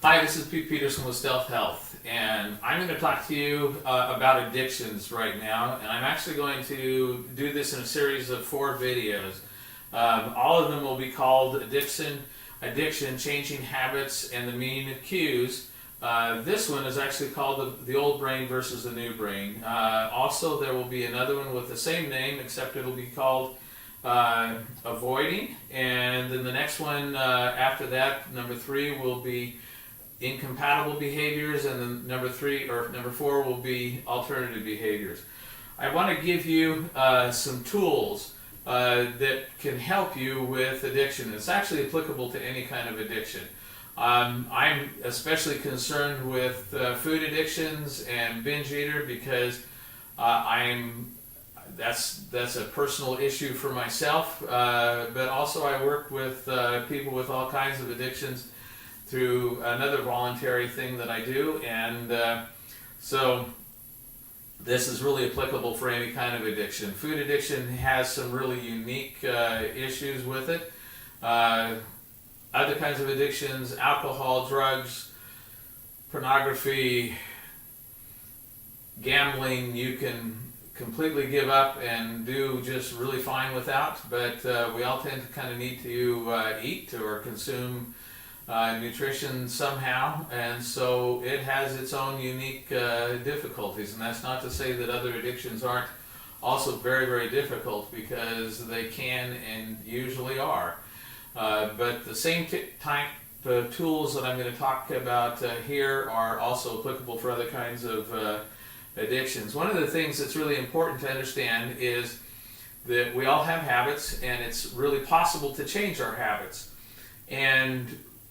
Hi, this is Pete Peterson with Stealth Health, and I'm going to talk to you about addictions right now, and I'm actually going to do this in a series of 4 videos. All of them will be called Addiction, Changing Habits, and the Meaning of Cues. This one is actually called the Old Brain versus the New Brain. Also, there will be another one with the same name, except it'll be called Avoiding, and then the next one after that, number 3, will be Incompatible Behaviors, and then number 4 will be Alternative Behaviors. I want to give you some tools that can help you with addiction. It's actually applicable to any kind of addiction. I'm especially concerned with food addictions and binge eater because that's a personal issue for myself, but also I work with people with all kinds of addictions through another voluntary thing that I do, and so this is really applicable for any kind of addiction. Food addiction has some really unique issues with it. Other kinds of addictions, alcohol, drugs, pornography, gambling, you can completely give up and do just really fine without, but we all tend to kind of need to eat or consume nutrition somehow, and so it has its own unique difficulties. And that's not to say that other addictions aren't also very, very difficult, because they can and usually are. But the same type of tools that I'm going to talk about here are also applicable for other kinds of addictions. One of the things that's really important to understand is that we all have habits, and it's really possible to change our habits. And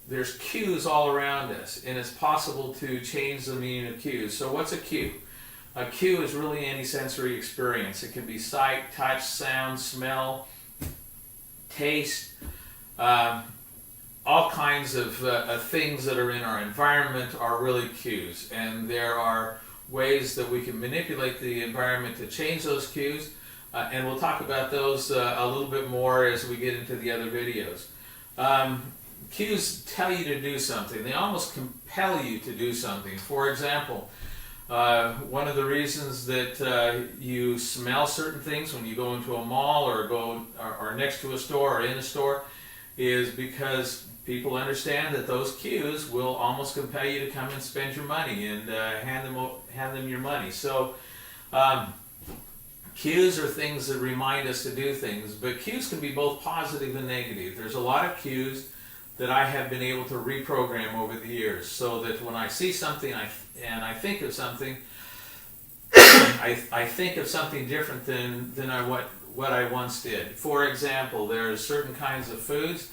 there's cues all around us, and it's possible to change the meaning of cues. So what's a cue? A cue is really any sensory experience. It can be sight, touch, sound, smell, taste, all kinds of things that are in our environment are really cues. And there are ways that we can manipulate the environment to change those cues, and we'll talk about those a little bit more as we get into the other videos. Cues tell you to do something. They almost compel you to do something. For example, one of the reasons that you smell certain things when you go into a mall or next to a store or in a store is because people understand that those cues will almost compel you to come and spend your money and hand them your money. So cues are things that remind us to do things, but cues can be both positive and negative. There's a lot of cues that I have been able to reprogram over the years, so that when I see something and I think of something, I think of something different than what I once did. For example, there are certain kinds of foods,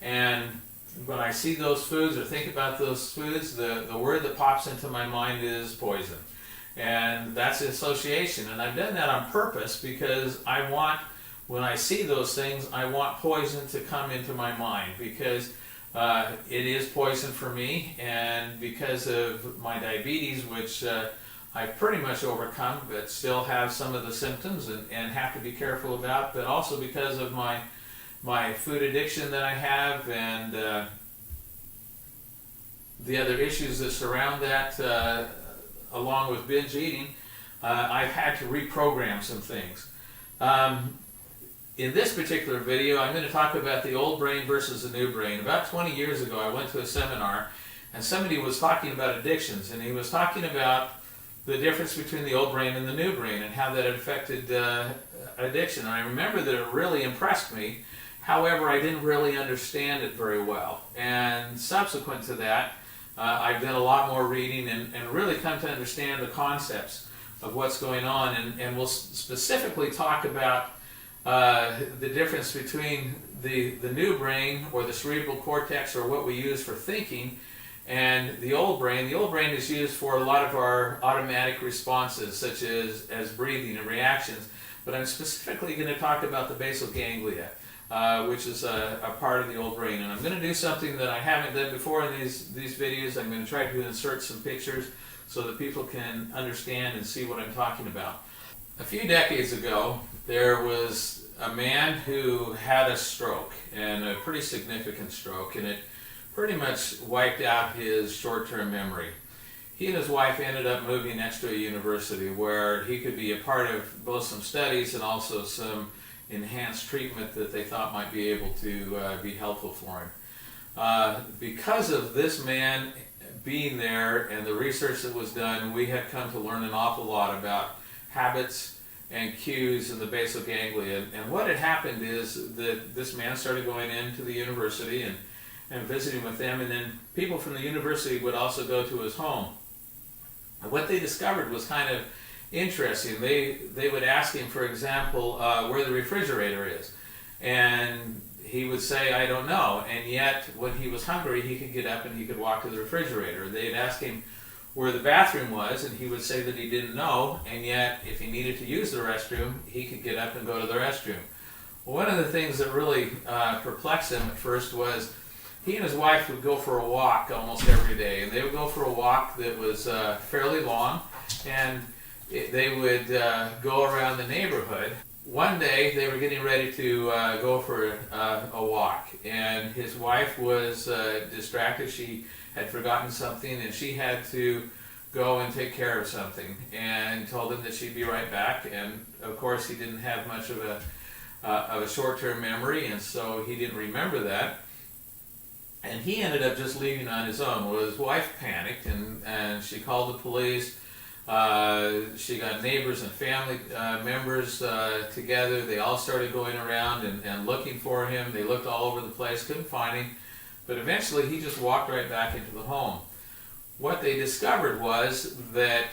and when I see those foods or think about those foods, the word that pops into my mind is poison. And that's association. And I've done that on purpose because when I see those things, I want poison to come into my mind, because it is poison for me, and because of my diabetes, which I've pretty much overcome, but still have some of the symptoms and have to be careful about, but also because of my food addiction that I have, and the other issues that surround that, along with binge eating, I've had to reprogram some things. In this particular video, I'm going to talk about the old brain versus the new brain. About 20 years ago, I went to a seminar, and somebody was talking about addictions, and he was talking about the difference between the old brain and the new brain and how that affected addiction. And I remember that it really impressed me. However, I didn't really understand it very well. And subsequent to that, I've done a lot more reading and really come to understand the concepts of what's going on. And we'll specifically talk about the difference between the new brain, or the cerebral cortex, or what we use for thinking, and the old brain. The old brain is used for a lot of our automatic responses, such as breathing and reactions. But I'm specifically going to talk about the basal ganglia, which is a part of the old brain. And I'm going to do something that I haven't done before in these videos. I'm going to try to insert some pictures so that people can understand and see what I'm talking about. A few decades ago, there was a man who had a stroke, and a pretty significant stroke, and it pretty much wiped out his short-term memory. He and his wife ended up moving next to a university where he could be a part of both some studies and also some enhanced treatment that they thought might be able to be helpful for him. Because of this man being there and the research that was done, we have come to learn an awful lot about habits and cues in the basal ganglia. And what had happened is that this man started going into the university and visiting with them, and then people from the university would also go to his home. And what they discovered was kind of interesting. They would ask him, for example, where the refrigerator is. And he would say, I don't know. And yet, when he was hungry, he could get up and he could walk to the refrigerator. They'd ask him where the bathroom was, and he would say that he didn't know. And yet, if he needed to use the restroom, he could get up and go to the restroom. Well, one of the things that really perplexed him at first was he and his wife would go for a walk almost every day. And they would go for a walk that was fairly long, and they would go around the neighborhood. One day they were getting ready to go for a walk, and his wife was distracted. She had forgotten something, and she had to go and take care of something, and told him that she'd be right back. And of course he didn't have much of a short-term memory, and so he didn't remember that. And he ended up just leaving on his own. Well, his wife panicked, and she called the police. She got neighbors and family members together. They all started going around and looking for him. They looked all over the place, couldn't find him. But eventually he just walked right back into the home. What they discovered was that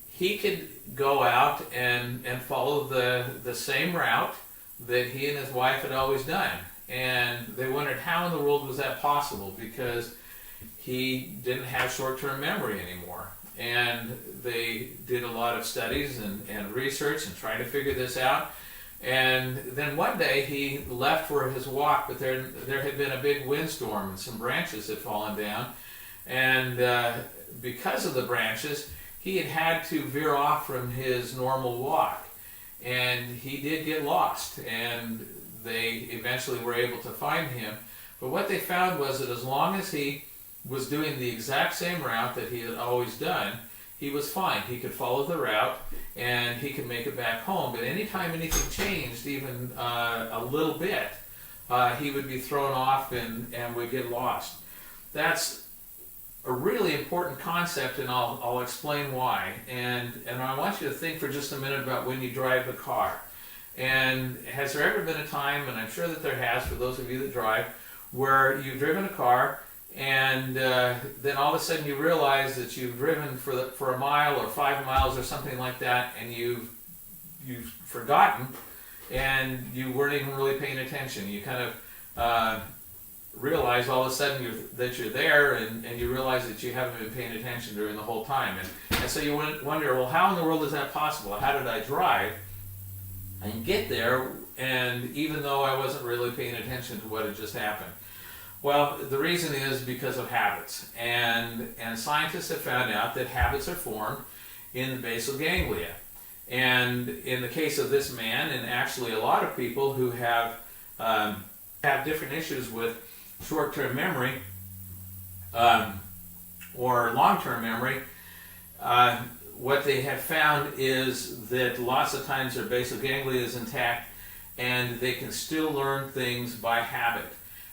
he could go out and follow the same route that he and his wife had always done. And they wondered how in the world was that possible, because he didn't have short-term memory anymore. And they did a lot of studies and research and tried to figure this out. And then one day he left for his walk, but there had been a big windstorm and some branches had fallen down. And because of the branches, he had to veer off from his normal walk. And he did get lost, and they eventually were able to find him. But what they found was that as long as he was doing the exact same route that he had always done, he was fine. He could follow the route and he could make it back home. But anytime anything changed, even a little bit, he would be thrown off and would get lost. That's a really important concept, and I'll explain why. And I want you to think for just a minute about when you drive a car. And has there ever been a time, and I'm sure that there has for those of you that drive, where you've driven a car and then all of a sudden you realize that you've driven for a mile or 5 miles or something like that, and you've forgotten, and you weren't even really paying attention. You kind of realize all of a sudden that you're there, and you realize that you haven't been paying attention during the whole time. And so you wonder, well, how in the world is that possible? How did I drive and get there, and even though I wasn't really paying attention to what had just happened? Well, the reason is because of habits. And scientists have found out that habits are formed in the basal ganglia. And in the case of this man, and actually a lot of people who have different issues with short-term memory or long-term memory, what they have found is that lots of times their basal ganglia is intact, and they can still learn things by habit,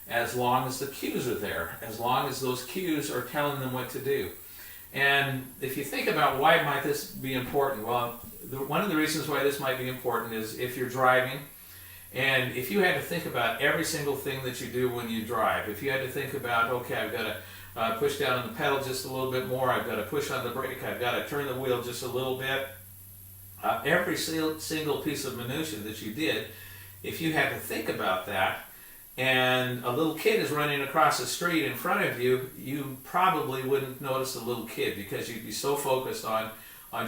as long as the cues are there, as long as those cues are telling them what to do. And if you think about why might this be important, well, one of the reasons why this might be important is if you're driving, and if you had to think about every single thing that you do when you drive, if you had to think about, okay, I've got to push down on the pedal just a little bit more, I've got to push on the brake, I've got to turn the wheel just a little bit, every single piece of minutia that you did, if you had to think about that, and a little kid is running across the street in front of you, you probably wouldn't notice the little kid because you'd be so focused on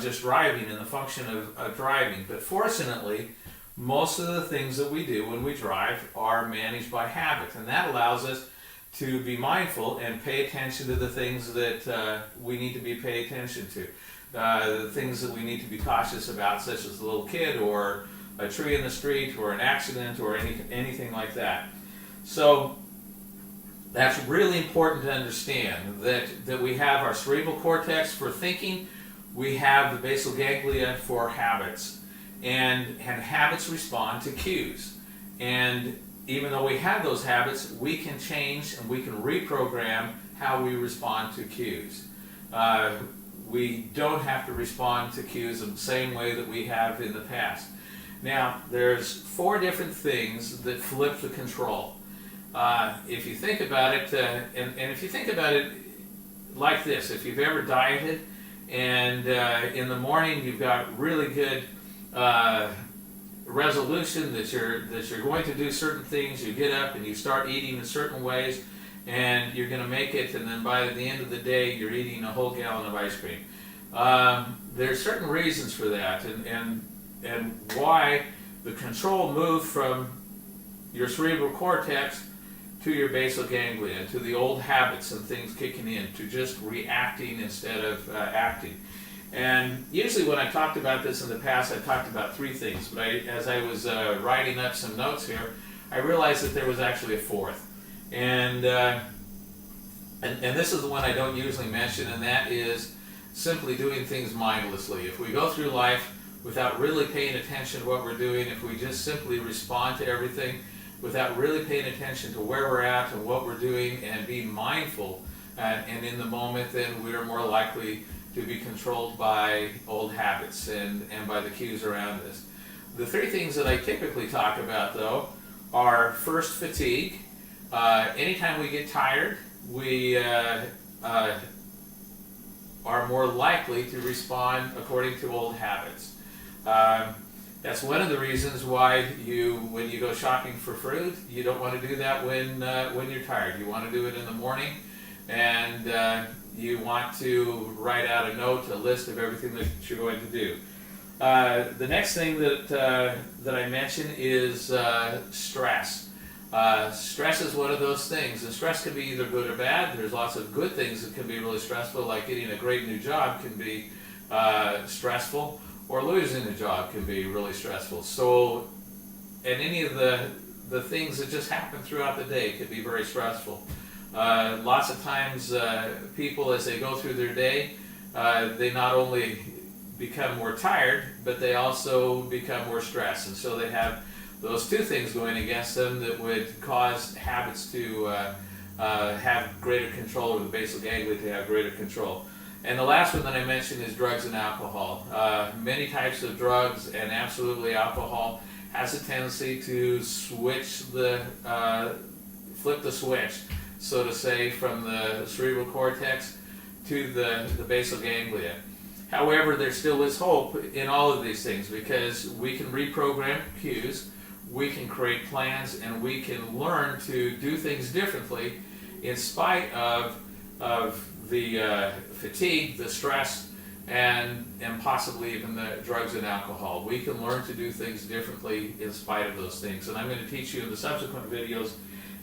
just driving and the function of driving. But fortunately, most of the things that we do when we drive are managed by habit, and that allows us to be mindful and pay attention to the things that we need to be paying attention to. The things that we need to be cautious about, such as the little kid or a tree in the street or an accident or anything like that. So That's really important to understand, that we have our cerebral cortex for thinking, we have the basal ganglia for habits, and habits respond to cues. And even though we have those habits, we can change and we can reprogram how we respond to cues. We don't have to respond to cues in the same way that we have in the past. Now, there's 4 different things that flip the control. If you think about it, and if you think about it like this, if you've ever dieted and in the morning you've got really good resolution that you're going to do certain things, you get up and you start eating in certain ways, and you're going to make it, and then by the end of the day you're eating a whole gallon of ice cream. There's certain reasons for that, and why the control moved from your cerebral cortex to your basal ganglia, to the old habits and things kicking in, to just reacting instead of acting. And usually when I talked about this in the past, I talked about 3 things, but as I was writing up some notes here, I realized that there was actually a 4th. And this is the one I don't usually mention, and that is simply doing things mindlessly. If we go through life without really paying attention to what we're doing, if we just simply respond to everything without really paying attention to where we're at and what we're doing and being mindful and in the moment, then we're more likely to be controlled by old habits and by the cues around us. The 3 things that I typically talk about, though, are first, fatigue. Anytime we get tired, we are more likely to respond according to old habits. That's one of the reasons why when you go shopping for fruit, you don't want to do that when you're tired. You want to do it in the morning, and you want to write out a note, a list of everything that you're going to do. The next thing that I mention is stress. Stress is one of those things, and stress can be either good or bad. There's lots of good things that can be really stressful, like getting a great new job can be stressful, or losing a job can be really stressful. So, and any of the things that just happen throughout the day can be very stressful. Lots of times people, as they go through their day, they not only become more tired, but they also become more stressed. And so they have those 2 things going against them that would cause habits to have greater control, or the basal ganglia to have greater control. And the last one that I mentioned is drugs and alcohol. Many types of drugs, and absolutely alcohol, has a tendency to flip the switch, so to say, from the cerebral cortex to the basal ganglia. However, there still is hope in all of these things, because we can reprogram cues, we can create plans, and we can learn to do things differently in spite of the fatigue, the stress, and possibly even the drugs and alcohol. We can learn to do things differently in spite of those things. And I'm going to teach you in the subsequent videos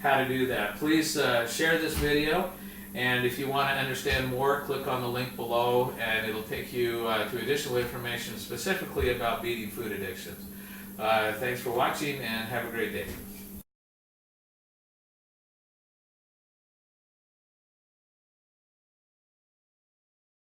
how to do that. Please share this video, and if you want to understand more, click on the link below, and it'll take you to additional information specifically about beating food addictions. Thanks for watching, and have a great day.